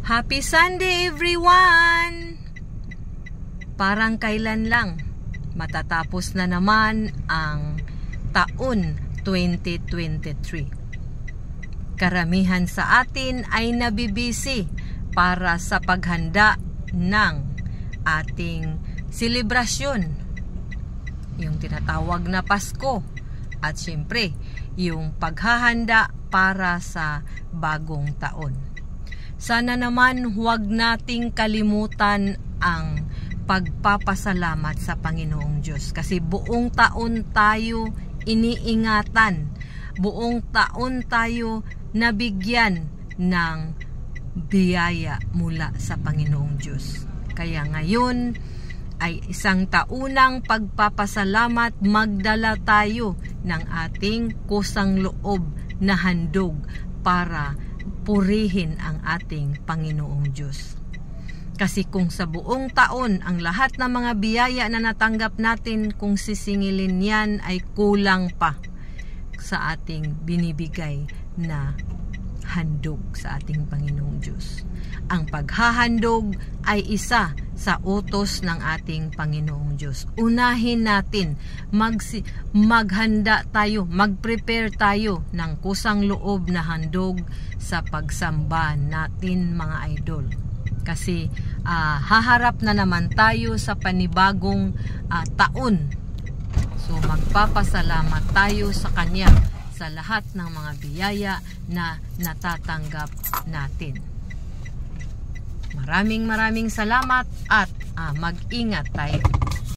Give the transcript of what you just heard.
Happy Sunday everyone! Parang kailan lang matatapos na naman ang taon 2023. Karamihan sa atin ay nabibisi para sa paghanda ng ating selebrasyon, yung tinatawag na Pasko, at syempre yung paghahanda para sa bagong taon. Sana naman huwag nating kalimutan ang pagpapasalamat sa Panginoong Diyos, kasi buong taon tayo iniingatan, buong taon tayo nabigyan ng biyaya mula sa Panginoong Diyos. Kaya ngayon ay isang taunang pagpapasalamat, magdala tayo ng ating kusang loob na handog para purihin ang ating Panginoong Diyos. Kasi kung sa buong taon ang lahat ng mga biyaya na natanggap natin, kung sisingilin yan, ay kulang pa sa ating binibigay na handog sa ating Panginoong Diyos. Ang paghahandog ay isa sa utos ng ating Panginoong Diyos. Unahin natin, maghanda tayo, mag-prepare tayo ng kusang loob na handog sa pagsamba natin, mga idol. Kasi haharap na naman tayo sa panibagong taon. So magpapasalamat tayo sa Kanya sa lahat ng mga biyaya na natatanggap natin. Maraming salamat at mag-ingat tayo.